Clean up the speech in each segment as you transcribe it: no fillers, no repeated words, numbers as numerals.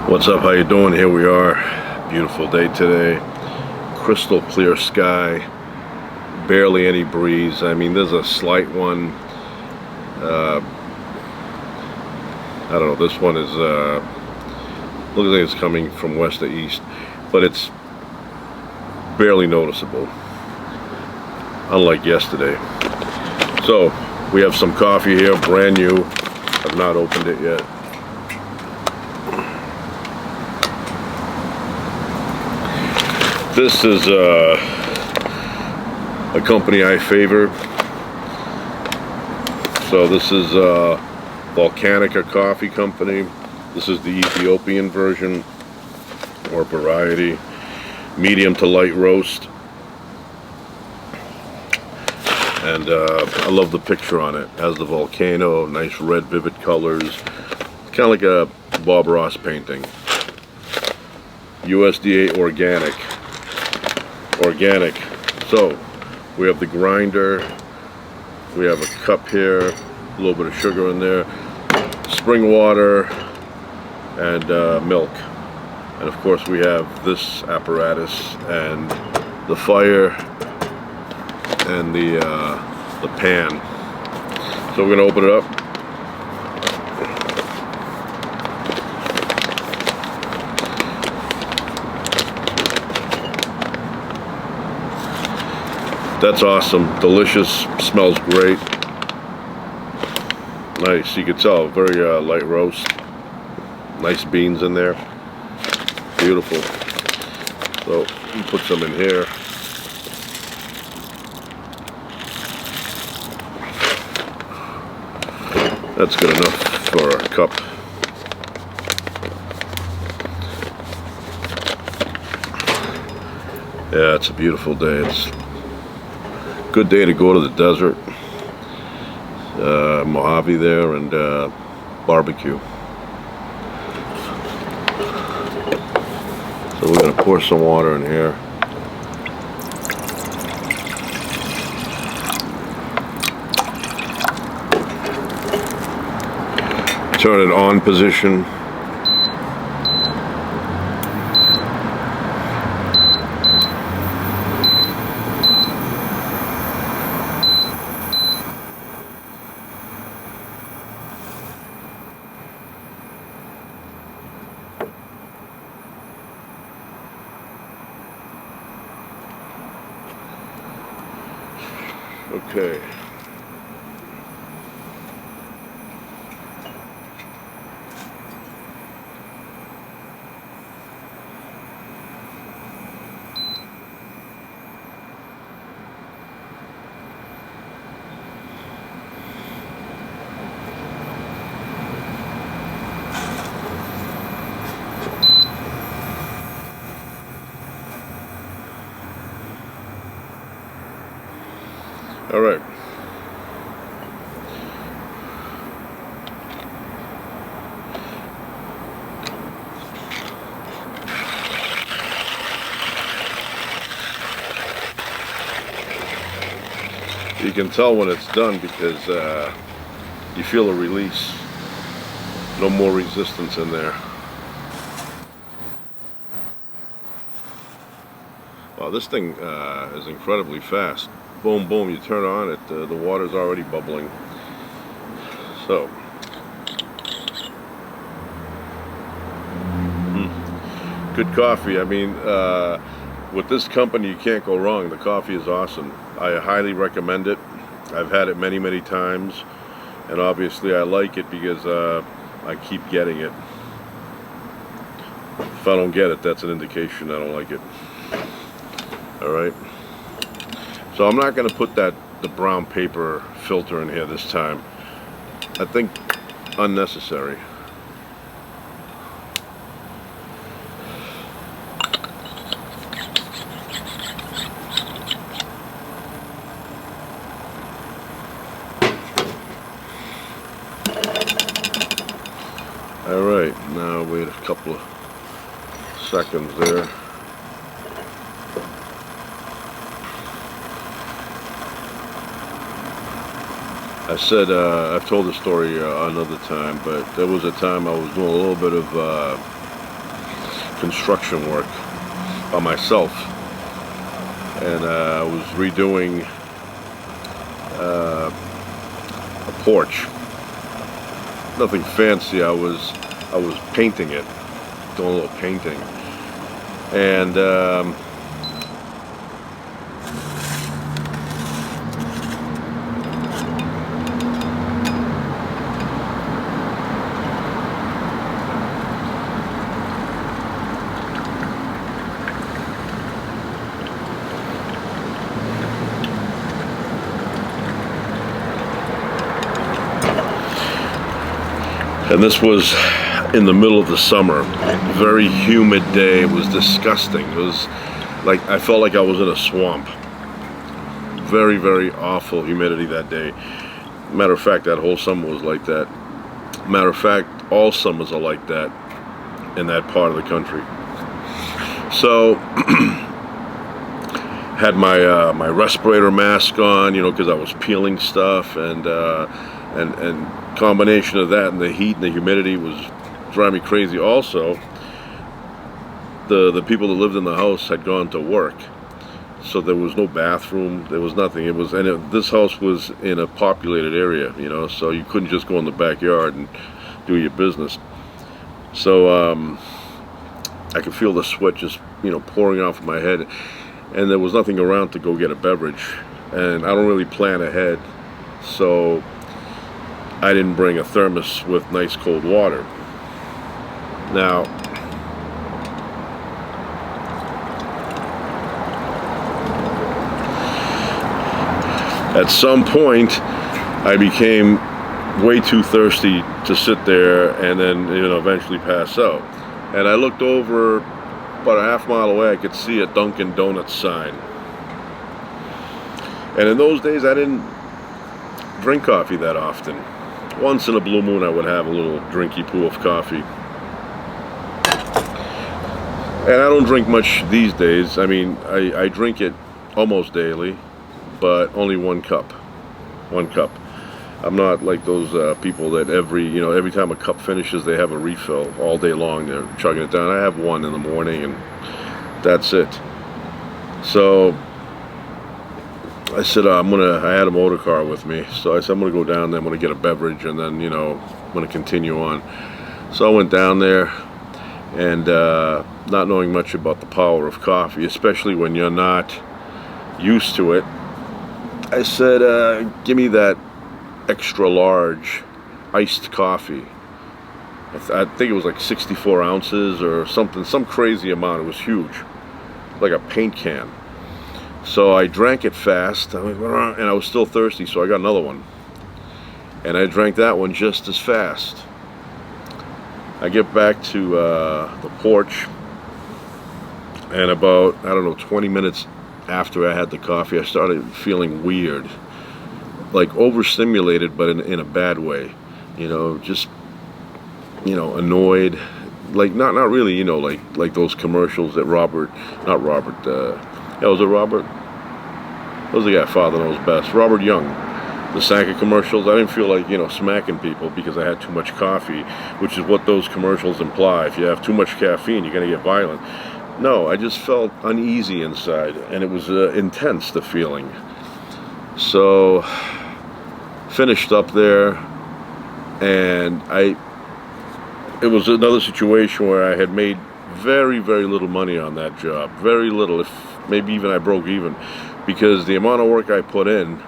What's up? How you doing? Here we are. Beautiful day today. Crystal clear sky. Barely any breeze. I mean, there's a slight one. I don't know. This one is looks like it's coming from west to east, but it's barely noticeable. Unlike yesterday. So we have some coffee here, brand new. I've not opened it yet. This is a company I favor. So this is Volcanica Coffee Company. This is the Ethiopian version or variety. Medium to light roast. And I love the picture on it. It has the volcano, nice red vivid colors. Kind of like a Bob Ross painting. USDA organic. So we have the grinder, we have a cup here, a little bit of sugar in there, spring water, and milk. And of course we have this apparatus and the fire and the pan. So we're going to open it up. That's awesome, delicious, smells great. Nice, you can tell, very light roast. Nice beans in there. Beautiful. So, you put some in here. That's good enough for a cup. Yeah, it's a beautiful day. It's good day to go to the desert, Mojave there, and barbecue. So we're going to pour some water in here. Turn it on position. Okay. All right. You can tell when it's done because you feel a release. No more resistance in there. Wow, this thing is incredibly fast. Boom, boom, you turn on it, the water's already bubbling. So, good coffee. I mean, with this company, you can't go wrong. The coffee is awesome. I highly recommend it. I've had it many, many times, and obviously I like it because I keep getting it. If I don't get it, that's an indication I don't like it. All right. So I'm not going to put the brown paper filter in here this time. I think unnecessary. All right, now wait a couple of seconds there. I said, I've told the story another time, but there was a time I was doing a little bit of construction work by myself, and I was redoing a porch. Nothing fancy. I was painting it, doing a little painting, and this was in the middle of the summer, very humid day. It was disgusting. It was like I felt like I was in a swamp. Very, very awful humidity that day. Matter of fact, that whole summer was like that. Matter of fact, all summers are like that in that part of the country. So had my my respirator mask on, you know, because I was peeling stuff, and combination of that and the heat and the humidity was driving me crazy. Also, the people that lived in the house had gone to work, so there was no bathroom, there was nothing. It was, and this house was in a populated area, you know, so you couldn't just go in the backyard and do your business. So I could feel the sweat just, you know, pouring off my head, and there was nothing around to go get a beverage, and I don't really plan ahead, so I didn't bring a thermos with nice cold water. Now, at some point, I became way too thirsty to sit there and then, you know, eventually pass out. And I looked over about a half-mile away. I could see a Dunkin' Donuts sign. And in those days, I didn't drink coffee that often. Once in a blue moon, I would have a little drinky poo of coffee. And I don't drink much these days. I mean, I drink it almost daily, but only 1 cup. 1 cup. I'm not like those people that every time a cup finishes, they have a refill all day long. They're chugging it down. I have 1 in the morning, and that's it. So I said, I had a motor car with me, so I said, I'm gonna go down there, I'm gonna get a beverage, and then, you know, I'm gonna continue on. So I went down there, and not knowing much about the power of coffee, especially when you're not used to it, I said, give me that extra large iced coffee. I think it was like 64 ounces or something, some crazy amount. It was huge, like a paint can. So I drank it fast, and I was still thirsty, so I got another one. And I drank that one just as fast. I get back to the porch, and about, I don't know, 20 minutes after I had the coffee, I started feeling weird. Like overstimulated, but in a bad way. You know, just, you know, annoyed. Like, not really, you know, like those commercials that was it Robert? What was the guy, Father Knows Best? Robert Young. The Sanka commercials. I didn't feel like, you know, smacking people because I had too much coffee, which is what those commercials imply. If you have too much caffeine, you're going to get violent. No, I just felt uneasy inside, and it was intense, the feeling. So, finished up there, and it was another situation where I had made very, very little money on that job. Very little, if maybe even I broke even, because the amount of work I put in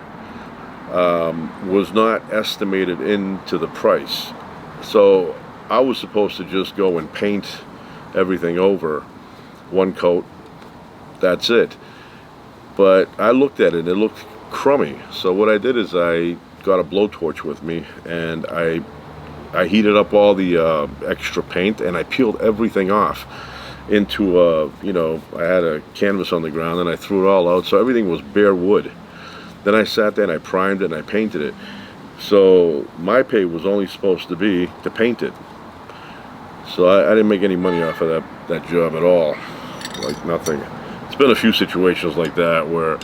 was not estimated into the price. So I was supposed to just go and paint everything over, 1 coat, that's it. But I looked at it, it looked crummy. So what I did is I got a blowtorch with me, and I heated up all the extra paint, and I peeled everything off into you know, I had a canvas on the ground, and I threw it all out, so everything was bare wood. Then I sat there and I primed it and I painted it. So my pay was only supposed to be to paint it. So I didn't make any money off of that job at all, like nothing. It's been a few situations like that where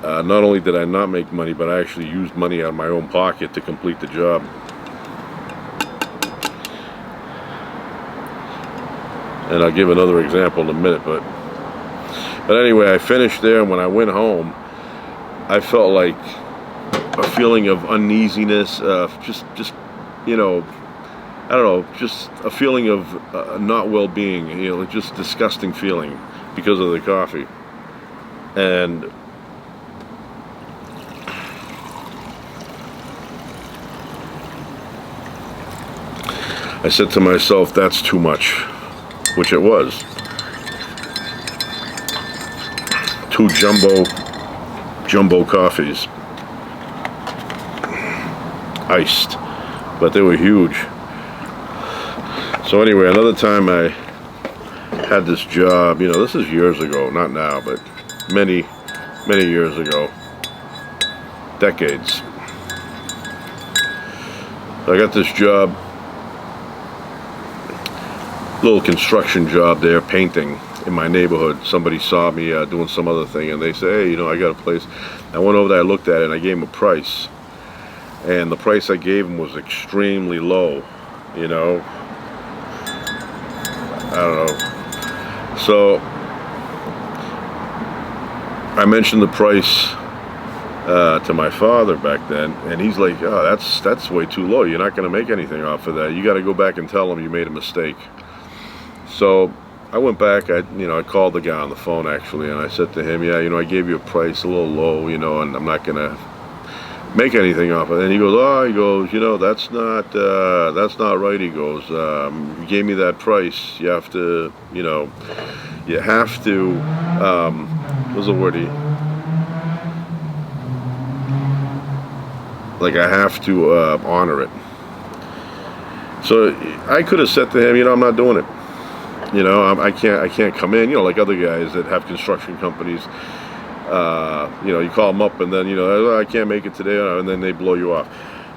not only did I not make money, but I actually used money out of my own pocket to complete the job. And I'll give another example in a minute, but anyway, I finished there, and when I went home, I felt like a feeling of uneasiness, just you know, I don't know, just a feeling of not well-being, just disgusting feeling because of the coffee. And I said to myself, that's too much, which it was. 2 jumbo coffees, iced, but they were huge. So anyway, another time I had this job, this is years ago, not now, but many years ago, decades. I got this job, little construction job there, painting in my neighborhood. Somebody saw me doing some other thing, and they say, hey, I got a place. I went over there, I looked at it, and I gave him a price. And the price I gave him was extremely low, I don't know. So I mentioned the price to my father back then, and he's like, oh, that's way too low. You're not going to make anything off of that. You got to go back and tell him you made a mistake. So I went back, I called the guy on the phone actually, and I said to him, yeah, I gave you a price a little low, and I'm not going to make anything off of it. And he goes, that's not right. He goes, you gave me that price. You have to, what's the word I have to honor it. So I could have said to him, I'm not doing it. I can't come in, like other guys that have construction companies. You call them up and then, I can't make it today, and then they blow you off.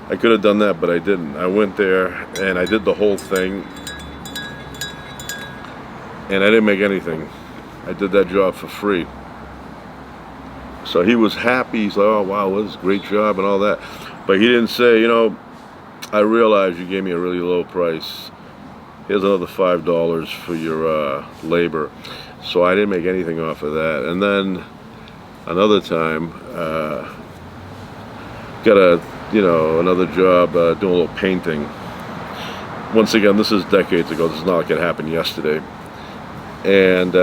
I could have done that, but I didn't. I went there and I did the whole thing, and I didn't make anything. I did that job for free. So he was happy. He's like, oh wow, this is a great job and all that. But he didn't say, I realize you gave me a really low price. Here's another $5 for your labor. So I didn't make anything off of that. And then another time, got another job doing a little painting. Once again, this is decades ago. This is not like it happened yesterday. And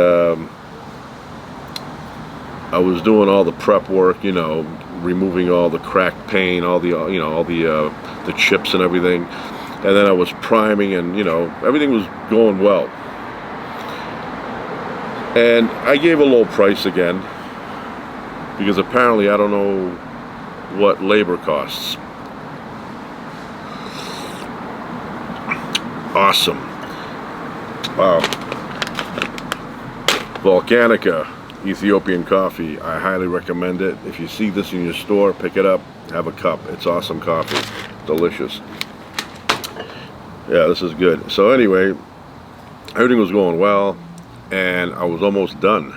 I was doing all the prep work, removing all the cracked paint, all the chips and everything. And then I was priming, and everything was going well. And I gave a low price again, because apparently I don't know what labor costs. Awesome. Wow. Volcanica Ethiopian coffee. I highly recommend it. If you see this in your store, pick it up, have a cup. It's awesome coffee. Delicious. Yeah, this is good. So anyway, everything was going well, and I was almost done.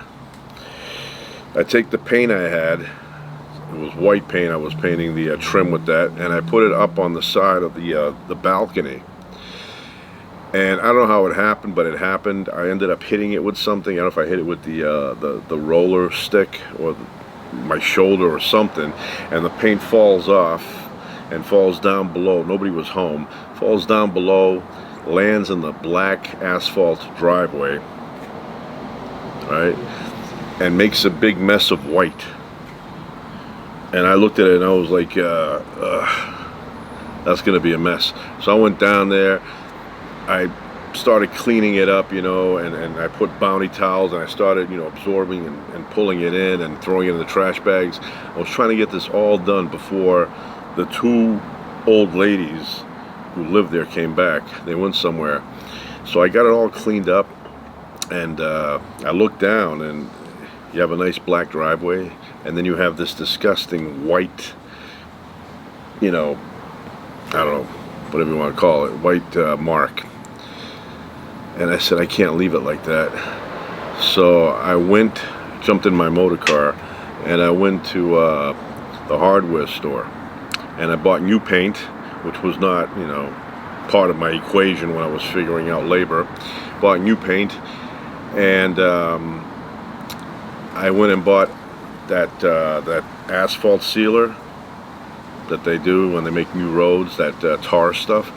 I take the paint I had, it was white paint, I was painting the trim with that, and I put it up on the side of the balcony. And I don't know how it happened, but it happened. I ended up hitting it with something. I don't know if I hit it with the roller stick or my shoulder or something, and the paint falls off and falls down below. Nobody was home. Falls down below, lands in the black asphalt driveway, right, and makes a big mess of white. And I looked at it and I was like, that's gonna be a mess. So I went down there, I started cleaning it up, and I put bounty towels, and I started, absorbing and pulling it in and throwing it in the trash bags. I was trying to get this all done before the 2 old ladies who lived there came back. They went somewhere. So I got it all cleaned up, and I looked down, and you have a nice black driveway, and then you have this disgusting white, I don't know, whatever you want to call it, white mark. And I said, I can't leave it like that. So I jumped in my motor car, and I went to the hardware store, and I bought new paint, which was not, part of my equation when I was figuring out labor. bought new paint, and I went and bought that asphalt sealer that they do when they make new roads, that tar stuff,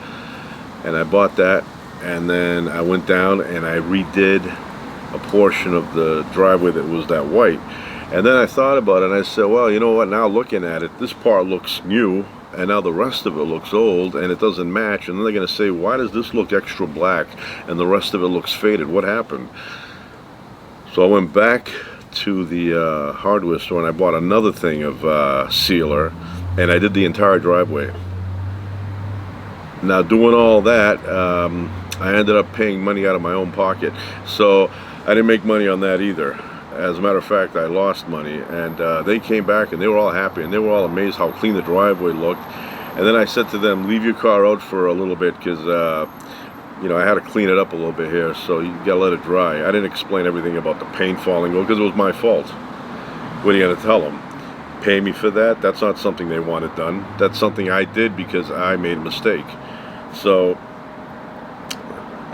and I bought that, and then I went down and I redid a portion of the driveway that was that white. And then I thought about it and I said, well, you know what, now looking at it, this part looks new and now the rest of it looks old and it doesn't match, and then they're going to say, why does this look extra black and the rest of it looks faded? What happened? So I went back to the hardware store and I bought another thing of sealer, and I did the entire driveway. Now doing all that, I ended up paying money out of my own pocket, so I didn't make money on that either. As a matter of fact, I lost money, and they came back and they were all happy and they were all amazed how clean the driveway looked. And then I said to them, leave your car out for a little bit, because you know, I had to clean it up a little bit here, so you gotta let it dry. I didn't explain everything about the paint falling because it was my fault. What are you gonna tell them? Pay me for that? That's not something they wanted done. That's something I did because I made a mistake. So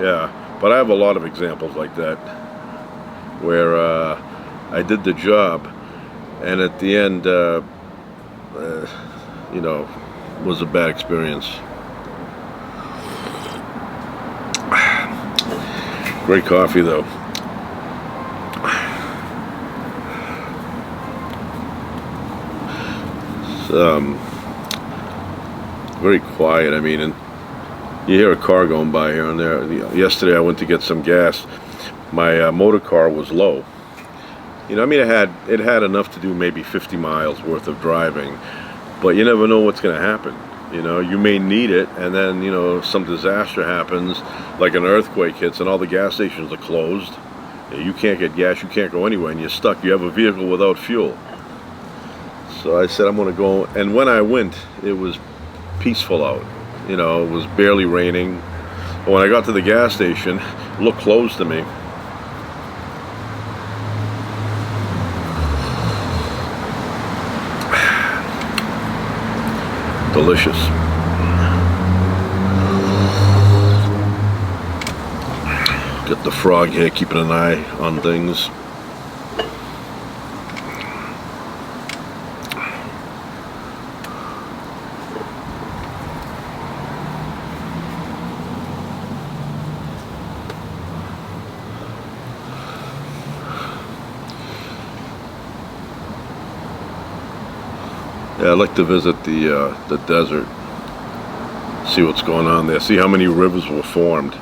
yeah, but I have a lot of examples like that where I did the job, and at the end, you know, was a bad experience. Great coffee though. It's very quiet. I mean, and you hear a car going by here and there. Yesterday I went to get some gas. My motor car was low. You know, I mean, it had enough to do maybe 50 miles worth of driving, but you never know what's going to happen. You know, you may need it, and then, you know, some disaster happens, like an earthquake hits and all the gas stations are closed. You can't get gas, you can't go anywhere, and you're stuck. You have a vehicle without fuel. So I said I'm going to go, and when I went, it was peaceful out. You know, it was barely raining. But when I got to the gas station, it looked closed to me. Delicious. Got the frog here keeping an eye on things. Yeah, I'd like to visit the desert, see what's going on there, see how many rivers were formed.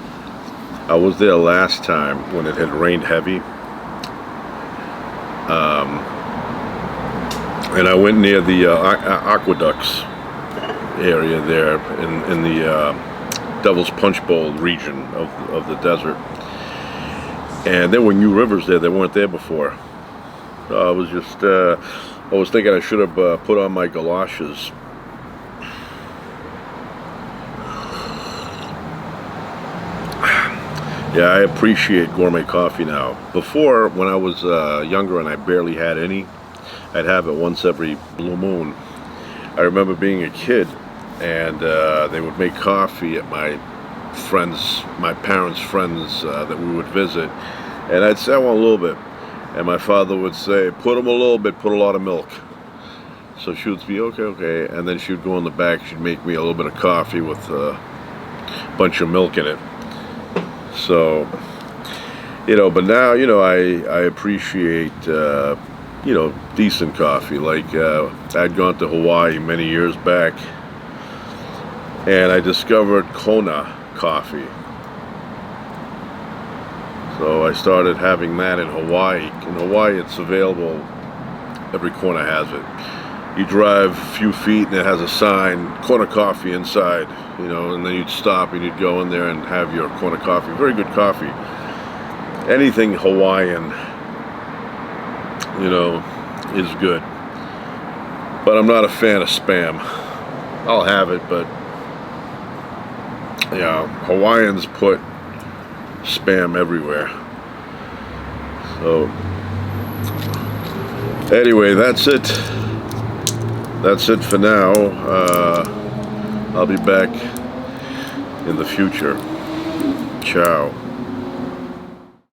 I was there last time when it had rained heavy, and I went near the aqueducts area there in the Devil's Punch Bowl region of the desert, and there were new rivers there that weren't there before. I was just I was thinking I should have put on my galoshes. Yeah, I appreciate gourmet coffee now. Before, when I was younger and I barely had any, I'd have it once every blue moon. I remember being a kid, and they would make coffee at my parents' friends that we would visit, and I'd say I want a little bit. And my father would say, put them a little bit, put a lot of milk. So she would be, okay. And then she would go in the back, she'd make me a little bit of coffee with a bunch of milk in it. So, you know, but now, you know, I appreciate, you know, decent coffee. Like, I'd gone to Hawaii many years back, and I discovered Kona coffee. So I started having that in Hawaii. In Hawaii, it's available. Every corner has it. You drive a few feet and it has a sign, Corner Coffee inside, you know, and then you'd stop and you'd go in there and have your corner coffee. Very good coffee. Anything Hawaiian, you know, is good. But I'm not a fan of Spam. I'll have it, but yeah, Hawaiians put Spam everywhere. So anyway, that's it for now. I'll be back in the future. Ciao.